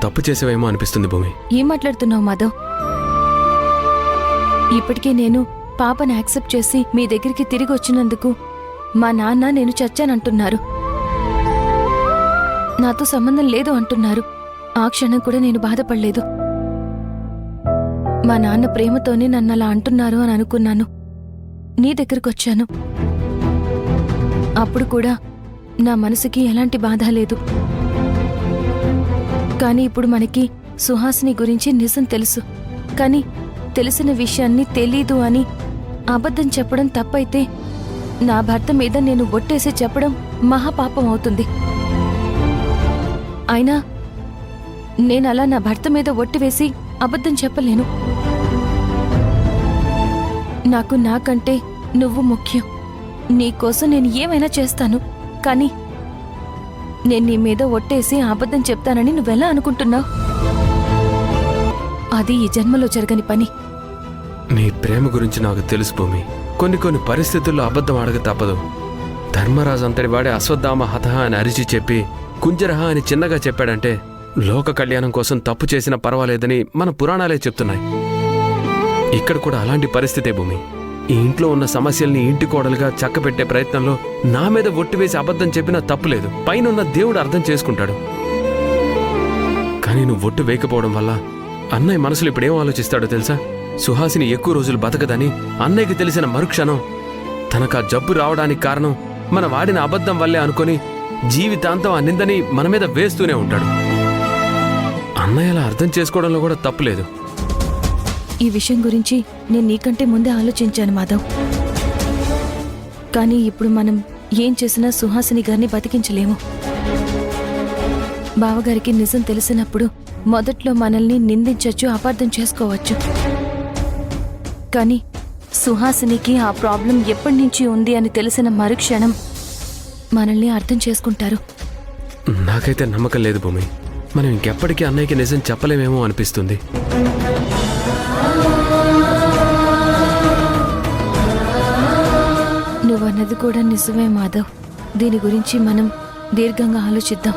తప్పు చేసేవేమో అనిపిస్తుంది భూమి. ఏం మాట్లాడుతున్నావు మాధవ్? ఇప్పటికే నేను పాపను యాక్సెప్ట్ చేసి మీ దగ్గరికి తిరిగి వచ్చినందుకు మా నాన్న నేను చచ్చానంటున్నారు. నాతో సంబంధం లేదు అంటున్నారు. ఆ క్షణం కూడా నేను బాధపడలేదు. మా నాన్న ప్రేమతోనే నన్ను అలా అంటున్నారు అని అనుకున్నాను. నీ దగ్గరకు వచ్చాను. అప్పుడు కూడా నా మనసుకి ఎలాంటి బాధ లేదు. కానీ ఇప్పుడు మనకి సుహాసిని గురించి నిజం తెలుసు. కానీ తెలిసిన విషయాన్ని తెలీదు అని అబద్ధం చెప్పడం తప్పైతే నా భర్త మీద నేను ఒట్టేసి చెప్పడం మహాపాపం అవుతుంది. అయినా నేనలా నా భర్త మీద ఒట్టు వేసి అబద్ధం చెప్పలేను. నాకు నాకంటే నువ్వు ముఖ్యం. నీకోసం నేను ఏమైనా చేస్తాను. కానీ నేను నీ మీద ఒట్టేసి అబద్ధం చెప్తానని నువ్వెలా అనుకుంటున్నావు? అది ఈ జన్మలో జరగని పని. నీ ప్రేమ గురించి నాకు తెలుసు భూమి. కొన్ని పరిస్థితుల్లో అబద్ధం అడగ తప్పదు. ధర్మరాజు అంతటి వాడే అశ్వత్థామ హతహ అని అరిచి చెప్పి కుంజరహ అని చిన్నగా చెప్పాడంటే లోక కళ్యాణం కోసం తప్పు చేసినా పర్వాలేదని మన పురాణాలే చెప్తున్నాయి. ఇక్కడ కూడా అలాంటి పరిస్థితే భూమి. ఈ ఇంట్లో ఉన్న సమస్యల్ని ఇంటి కోడలుగా చక్కబెట్టే ప్రయత్నంలో నా మీద ఒట్టు వేసి అబద్ధం చెప్పినా తప్పులేదు. పైనున్న దేవుడు అర్థం చేసుకుంటాడు. కానీ నువ్వు ఒట్టు వేయకపోవడం వల్ల అన్నయ్య మనసులో ఇప్పుడేం ఆలోచిస్తాడో తెలుసా? సుహాసిని ఎక్కువ రోజులు బతకదని అన్నయ్యకి తెలిసిన మరుక్షణం తనకా జబ్బు రావడానికి కారణం మన వాడిన అబద్ధం వల్లే అనుకొని జీవితాంతం ఆ నిందని మన మీద వేస్తూనే ఉంటాడు. అన్నయ్య అలా అర్థం చేసుకోవడంలో కూడా తప్పులేదు. ఈ విషయం గురించి నేను నీకంటే ముందే ఆలోచించాను మాధవ్. కానీ ఇప్పుడు మనం ఏం చేసినా సుహాసిని గారిని బతికించలేము. బావగారికి నిజం తెలిసినప్పుడు మొదట్లో మనల్ని నిందించొచ్చు, అపార్థం చేసుకోవచ్చు. కానీ సుహాసినికి ఆ ప్రాబ్లం ఎప్పటి నుంచి ఉంది అని తెలిసిన మరుక్షణం మనల్ని అర్థం చేసుకుంటారు. నాకైతే నమ్మకం లేదు భూమి. మనం ఇంకెప్పటికీ అన్నయ్యకి నిజం చెప్పలేమేమో అనిపిస్తుంది. నువ్వన్నది కూడా నిజమే మాధవ్. దీని గురించి మనం దీర్ఘంగా ఆలోచిద్దాం.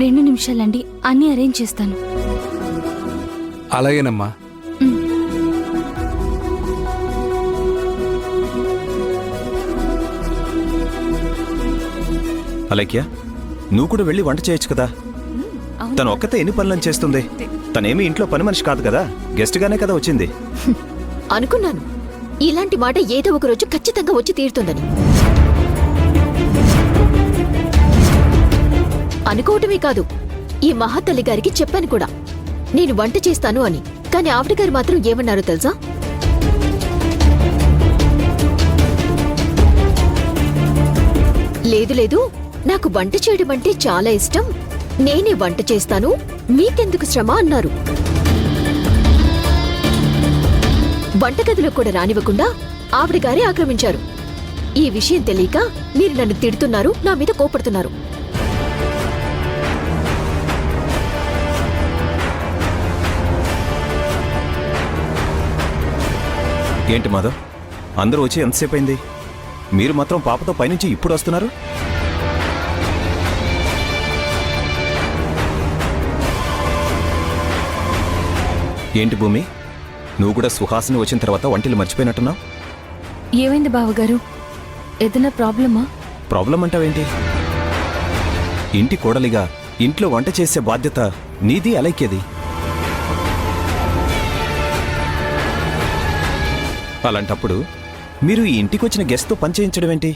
రెండు నిమిషాలండి, అన్నీ అరేంజ్ చేస్తాను. అలాగేనమ్మా. అలైక్య, నువ్వు కూడా వెళ్ళి వంట చేయొచ్చు కదా. తను ఒక్కతే ఎన్ని పనులను చేస్తుంది? తనేమి ఇంట్లో పని మనిషి కాదు కదా, గెస్ట్గానే కదా వచ్చింది. అనుకున్నాను ఇలాంటి మాట ఏదో ఒక రోజు ఖచ్చితంగా వచ్చి తీరుతుందని. అనుకోవటమే కాదు, ఈ మహాతల్లి గారికి చెప్పాను కూడా నేను వంట చేస్తాను అని. కానీ ఆవిడ గారు మాత్రం ఏమన్నారో తెలుసా? లేదు లేదు, నాకు వంట చేయడం అంటే చాలా ఇష్టం, నేనే వంట చేస్తాను, మీకెందుకు శ్రమ అన్నారు. వంటగదిలో కూడా రానివ్వకుండా ఆవిడ గారే ఆక్రమించారు. ఈ విషయం తెలియక మీరు నన్ను తిడుతున్నారు, నా మీద కోపడుతున్నారు. ఏంటి మాధవ్, అందరూ వచ్చి ఎంతసేపు అయింది? మీరు మాత్రం పాపతో పైనుంచి ఇప్పుడు వస్తున్నారు? ఏంటి భూమి, నువ్వు కూడా సుహాసిని వచ్చిన తర్వాత వంటలు మర్చిపోయినట్టున్నావు? ఏమైంది బావగారు? ఏదైనా ప్రాబ్లమా? ప్రాబ్లం అంటావేంటి? ఇంటి కోడలిగా ఇంట్లో వంట చేసే బాధ్యత నీది, అలైక్యది. అలాంటప్పుడు మీరు ఈ ఇంటికి వచ్చిన గెస్ట్తో పని చేయించడం ఏంటి?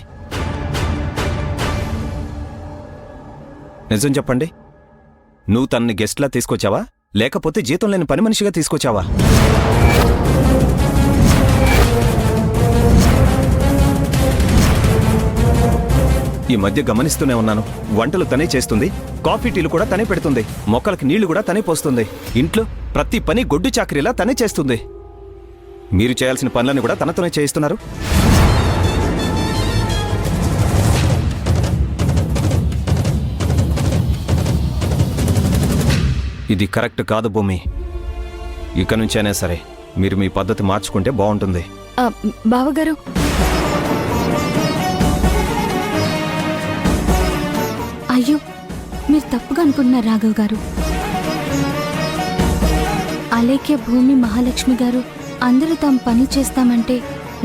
నిజం చెప్పండి, నువ్వు తనని గెస్ట్లా తీసుకొచ్చావా లేకపోతే జీతం లేని పని మనిషిగా తీసుకొచ్చావా? ఈ మధ్య గమనిస్తూనే ఉన్నాను. వంటలు తనే చేస్తుంది, కాఫీ టీలు కూడా తనే పెడుతుంది, మొక్కలకి నీళ్లు కూడా తనే పోస్తుంది. ఇంట్లో ప్రతి పని గొడ్డు చాకరీలా తనే చేస్తుంది. మీరు చేయాల్సిన పనులను కూడా తనతోనే చేయిస్తున్నారు. ఇది కరెక్ట్ కాదు భూమి. ఇక నుంచైనా సరే మీరు మీ పద్ధతి మార్చుకుంటే బాగుంటుంది. బావగారు, అయ్యో, మీరు తప్పుగా అనుకుంటున్నారు రాఘవ్ గారు. అలేఖ్య, భూమి, మహాలక్ష్మి గారు అందరూ తాము పని చేస్తామంటే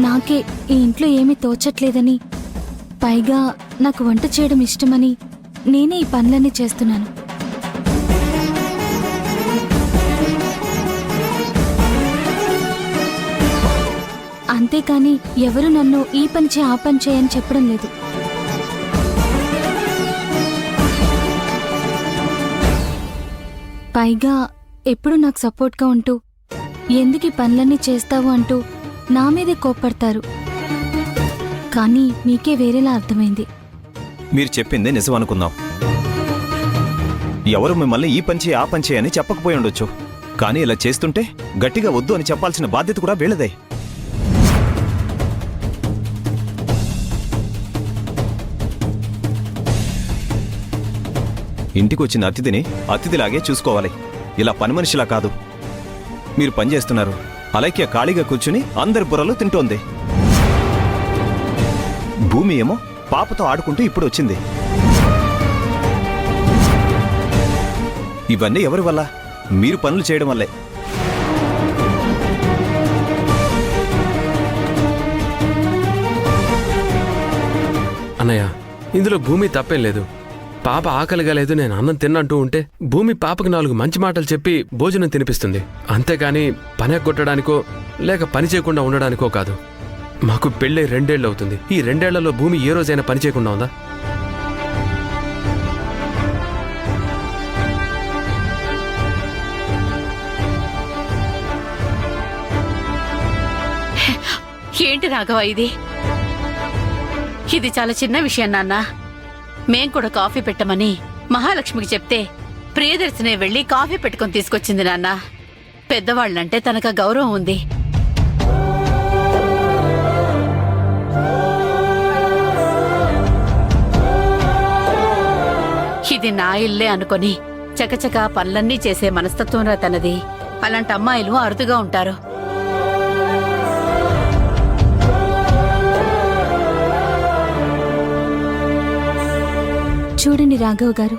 నాకే ఈ ఇంట్లో ఏమీ తోచట్లేదని, పైగా నాకు వంట చేయడం ఇష్టమని నేనే ఈ పనులన్నీ చేస్తున్నాను. అంతేకాని ఎవరు నన్ను ఈ పని చేయి ఆ పని చేయని చెప్పడం లేదు. పైగా ఎప్పుడు నాకు సపోర్ట్గా ఉంటూ ఎందుకు ఈ పనులన్నీ చేస్తావు అంటూ నా మీదే కోప్పడతారు. కానీ మీకే వేరేలా అర్థమైంది. మీరు చెప్పిందే నిజం అనుకుందాం. ఎవరు మిమ్మల్ని ఈ పని చేయి ఆ పని చేయని చెప్పకపోయి ఉండొచ్చు. కానీ ఇలా చేస్తుంటే గట్టిగా వద్దు అని చెప్పాల్సిన బాధ్యత కూడా వీళ్ళదే. ఇంటికి వచ్చిన అతిథిని అతిథిలాగే చూసుకోవాలి, ఇలా పని మనిషిలా కాదు. మీరు పని చేస్తున్నారు, అలైక్య ఖాళీగా కూర్చుని అందరి బుర్రలు తింటోంది. భూమి ఏమో పాపతో ఆడుకుంటూ ఇప్పుడు వచ్చింది. ఇవన్నీ ఎవరి వల్ల? మీరు పనులు చేయడం వల్లే. అన్నయ్య, ఇందులో భూమి తప్పేం లేదు. పాప ఆకలిగా లేదు, నేను అన్నం తిన్నంటూ ఉంటే భూమి పాపకి 4 మంచి మాటలు చెప్పి భోజనం తినిపిస్తుంది. అంతేగాని పని కొట్టడానికో లేక పని చేయకుండా ఉండడానికో కాదు. మాకు పెళ్ళై 2 ఏళ్ళు అవుతుంది. ఈ 2 ఏళ్లలో భూమి ఏ రోజైనా పని చేయకుండా ఉందా? ఏంటి రాఘవ ఇది? ఇది చాలా చిన్న విషయం నాన్న. మేం కూడా కాఫీ పెట్టమని మహాలక్ష్మికి చెప్తే ప్రియదర్శినే వెళ్లి కాఫీ పెట్టుకుని తీసుకొచ్చింది నాన్న. పెద్దవాళ్ళంటే తనకు గౌరవం ఉంది. ఇది నా ఇల్లే అనుకొని చకచకా పనులన్నీ చేసే మనస్తత్వంరా తనది. అలాంటి అమ్మాయిలు అరుదుగా ఉంటారు. చూడండి రాఘవ్ గారు,